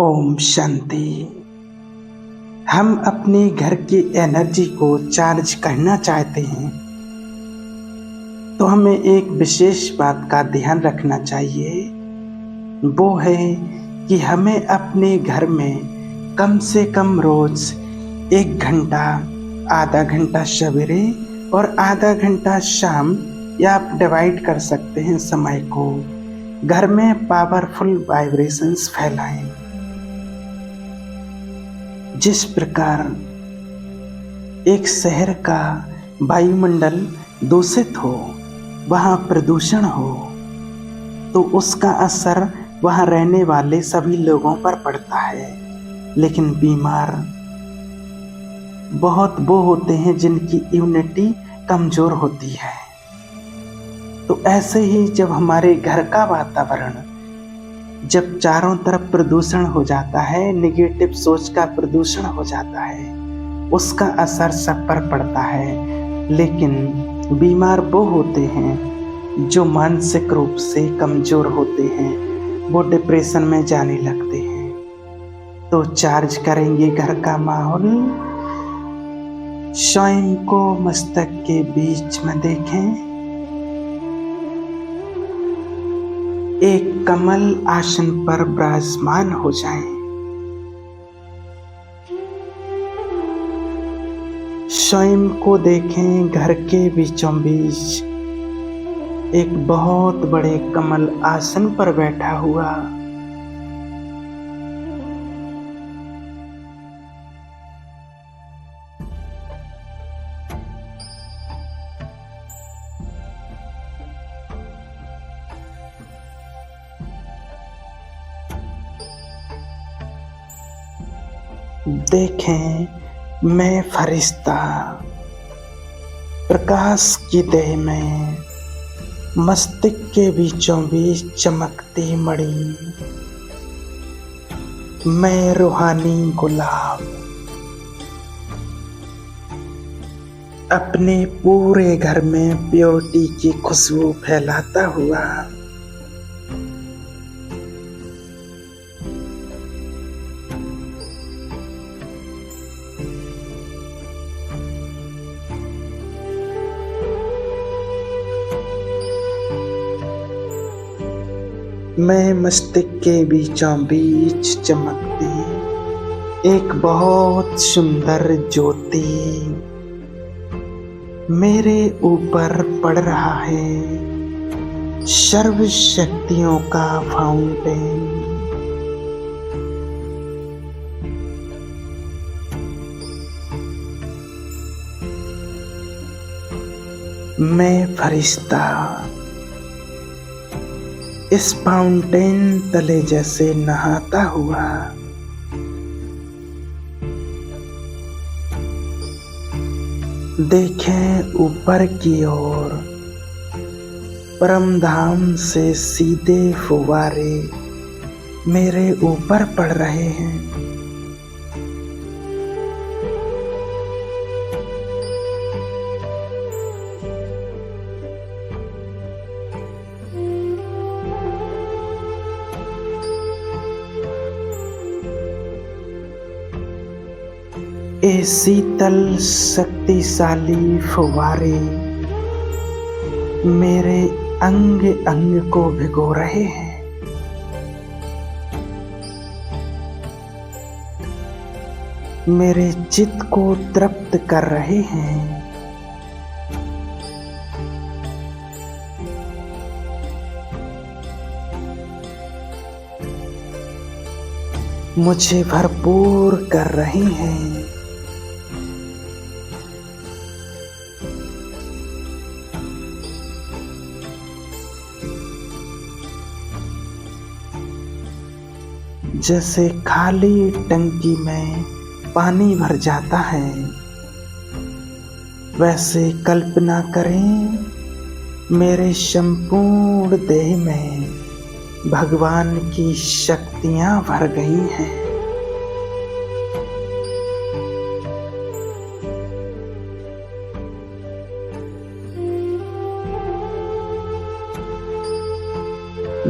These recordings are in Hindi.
ओम शांति। हम अपने घर की एनर्जी को चार्ज करना चाहते हैं तो हमें एक विशेष बात का ध्यान रखना चाहिए। वो है कि हमें अपने घर में कम से कम रोज 1 घंटा, आधा घंटा सवेरे और आधा घंटा शाम, या आप डिवाइड कर सकते हैं समय को, घर में पावरफुल वाइब्रेशंस फैलाएं। जिस प्रकार एक शहर का वायुमंडल दूषित हो, वहाँ प्रदूषण हो, तो उसका असर वहाँ रहने वाले सभी लोगों पर पड़ता है। लेकिन बीमार बहुत वो होते हैं जिनकी इम्यूनिटी कमजोर होती है। तो ऐसे ही जब हमारे घर का वातावरण जब चारों तरफ प्रदूषण हो जाता है, नेगेटिव सोच का प्रदूषण हो जाता है, उसका असर सब पर पड़ता है। लेकिन बीमार वो होते हैं जो मानसिक रूप से कमजोर होते हैं, वो डिप्रेशन में जाने लगते हैं। तो चार्ज करेंगे घर का माहौल। स्वयं को मस्तक के बीच में देखें। एक कमल आसन पर विराजमान हो जाएं। स्वयं को देखें घर के बीचों बीच एक बहुत बड़े कमल आसन पर बैठा हुआ। देखें, मैं फरिश्ता प्रकाश की देह में मस्तिष्क के बीचों बीच चमकती मणि, मैं रूहानी गुलाब अपने पूरे घर में प्योरिटी की खुशबू फैलाता हुआ। मैं मस्तिष्क के बीचों बीच चमकती एक बहुत सुंदर ज्योति मेरे ऊपर पड़ रहा है। सर्व शक्तियों का फाउंटेन। मैं फरिश्ता इस फाउंटेन तले जैसे नहाता हुआ देखें, ऊपर की ओर परम धाम से सीधे फुवारे मेरे ऊपर पड़ रहे हैं। ये शीतल शक्तिशाली फुवारे मेरे अंग अंग को भिगो रहे हैं। मेरे चित्त को तृप्त कर रहे हैं। मुझे भरपूर कर रहे हैं। जैसे खाली टंकी में पानी भर जाता है, वैसे कल्पना करें मेरे संपूर्ण देह में भगवान की शक्तियां भर गई हैं।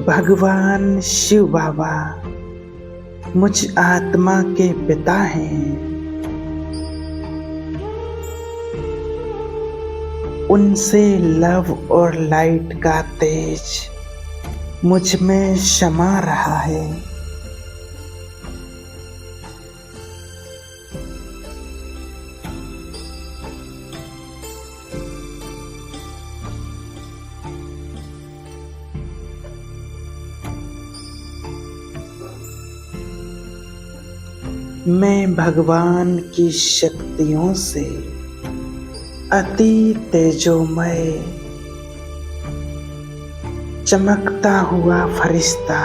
भगवान शिव बाबा मुझ आत्मा के पिता हैं। उनसे लव और लाइट का तेज मुझ में शमा रहा है। मैं भगवान की शक्तियों से अति तेजोमय चमकता हुआ फरिश्ता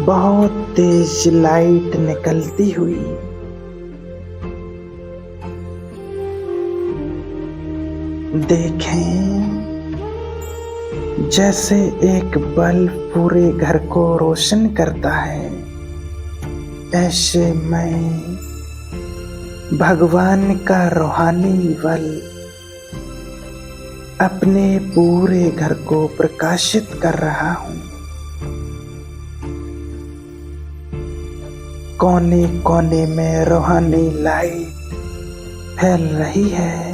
बहुत तेज लाइट निकलती हुई देखें, जैसे एक बल्ब पूरे घर को रोशन करता है, ऐसे मैं भगवान का रूहानी बल अपने पूरे घर को प्रकाशित कर रहा हूँ। कोने कोने में रूहानी लाइट फैल रही है।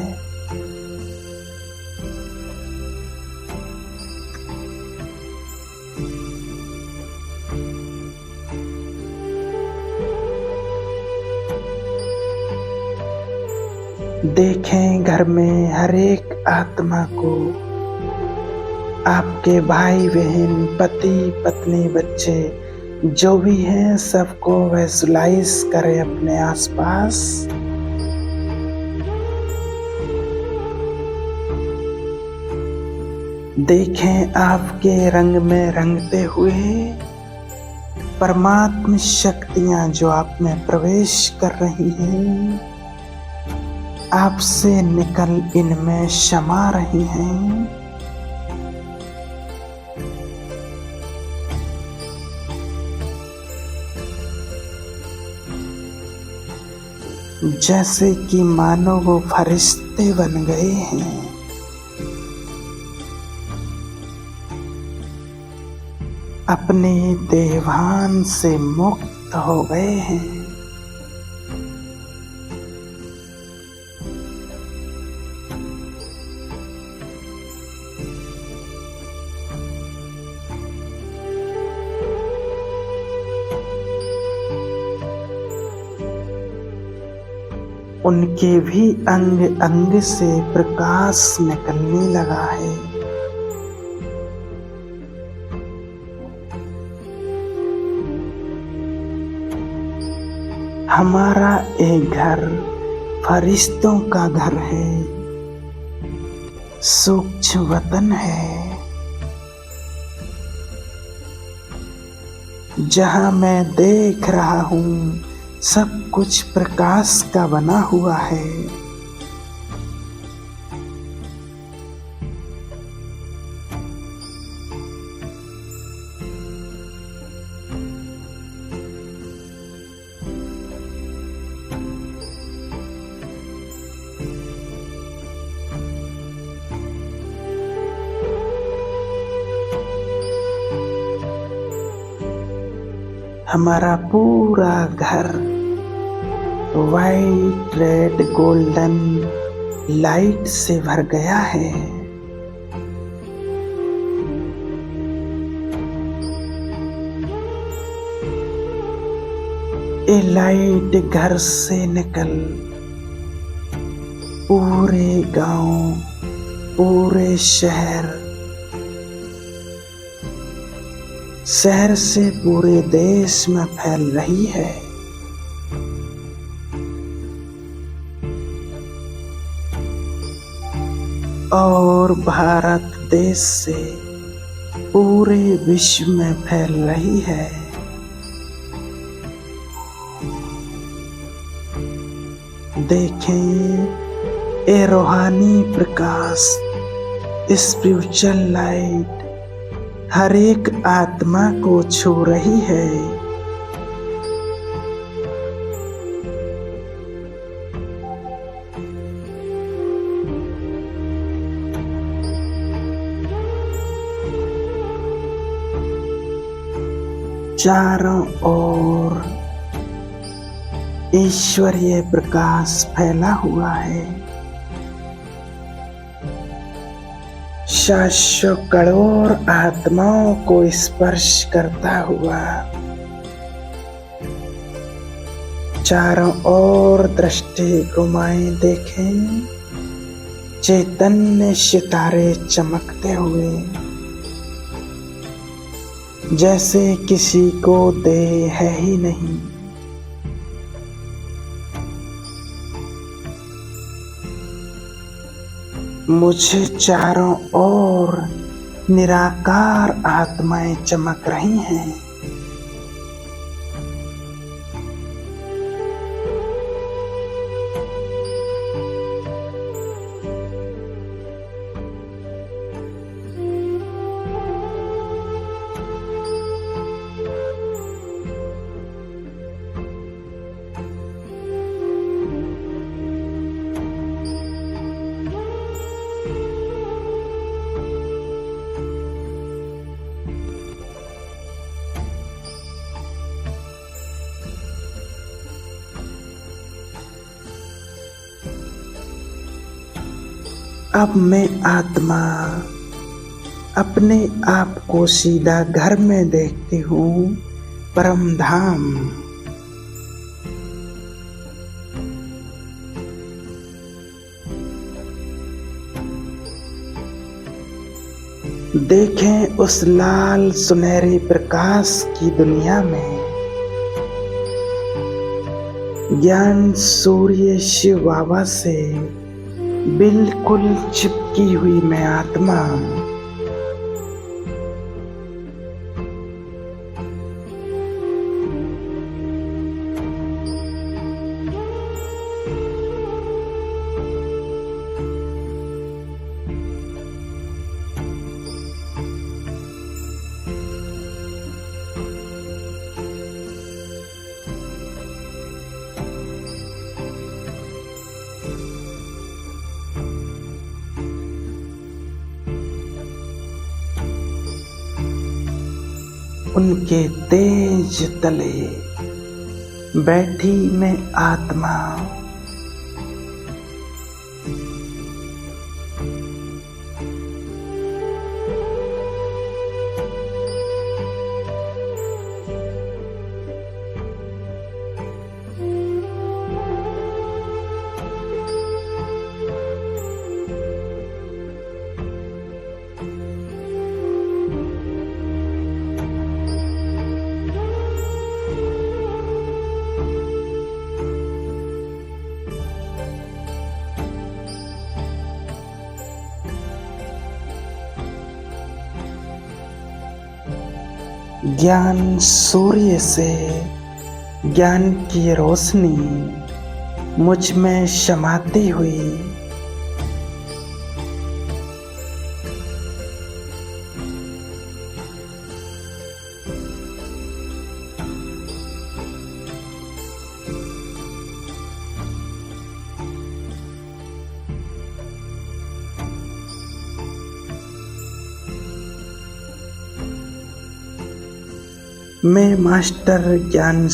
देखें, घर में हर एक आत्मा को आपके भाई बहन, पति पत्नी, बच्चे जो भी हैं, सबको विजुलाइज करें अपने आसपास। देखें, आपके रंग में रंगते हुए परमात्म शक्तियां जो आप में प्रवेश कर रही हैं, आपसे निकल इनमें शमा रही हैं। जैसे कि मानो वो फरिश्ते बन गए हैं। अपने देवान से मुक्त हो गए हैं। उनके भी अंग अंग से प्रकाश निकलने लगा है। हमारा एक घर फरिश्तों का घर है, सूक्ष्म वतन है, जहां मैं देख रहा हूँ सब कुछ प्रकाश का बना हुआ है। हमारा पूरा घर वाइट, रेड, गोल्डन लाइट से भर गया है। ये लाइट घर से निकल पूरे गांव, पूरे शहर, शहर से पूरे देश में फैल रही है। और भारत देश से पूरे विश्व में फैल रही है। देखें, ये रूहानी प्रकाश, स्पिरिचुअल लाइट हर एक आत्मा को छू रही है। चारों ओर ईश्वरीय प्रकाश फैला हुआ है। 700 करोड़ आत्माओं को स्पर्श करता हुआ चारों ओर दृष्टि घुमाएं, देखें चैतन्य सितारे चमकते हुए, जैसे किसी को देह है ही नहीं। मुझे चारों ओर निराकार आत्माएं चमक रही हैं। अब मैं आत्मा अपने आप को सीधा घर में देखती हूँ, परम धाम। देखें उस लाल सुनहरे प्रकाश की दुनिया में ज्ञान सूर्य शिव बाबा से बिल्कुल चिपकी हुई मैं आत्मा। उनके तेज तले बैठी मैं आत्मा। ज्ञान सूर्य से ज्ञान की रोशनी मुझ में समाती हुई मैं मास्टर ज्ञान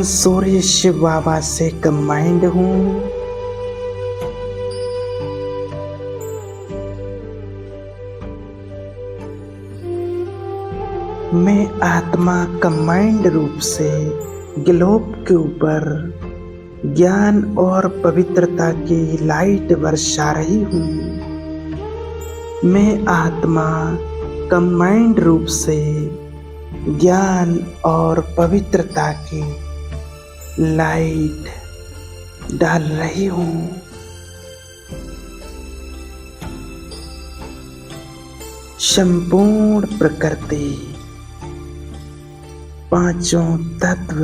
सूर्य शिव बाबा से कंबाइंड हूँ। मैं आत्मा कंबाइंड रूप से ग्लोब के ऊपर ज्ञान और पवित्रता की लाइट बरसा रही हूँ। मैं आत्मा कंबाइंड रूप से ज्ञान और पवित्रता की लाइट डाल रही हूँ। संपूर्ण प्रकृति, पांचों तत्व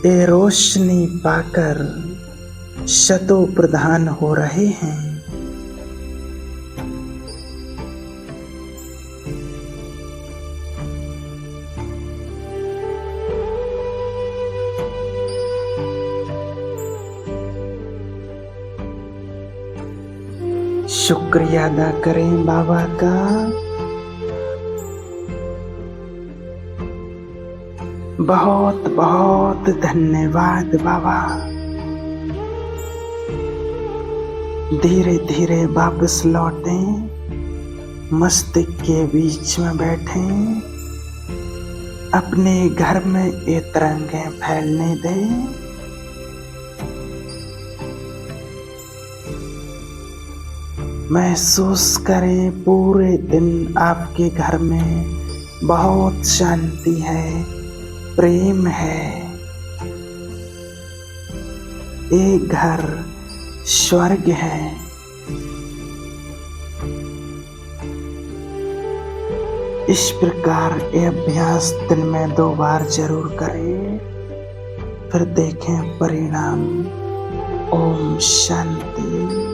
ये रोशनी पाकर शतो प्रधान हो रहे हैं। शुक्रिया अदा करें बाबा का। बहुत बहुत धन्यवाद बाबा। धीरे धीरे वापस लौटें, मस्तिष्क के बीच में बैठें, अपने घर में ये तरंगें फैलने दें। महसूस करें पूरे दिन आपके घर में बहुत शांति है, प्रेम है। ये घर स्वर्ग है। इस प्रकार ये अभ्यास दिन में 2 बार जरूर करें, फिर देखें परिणाम। ओम शांति।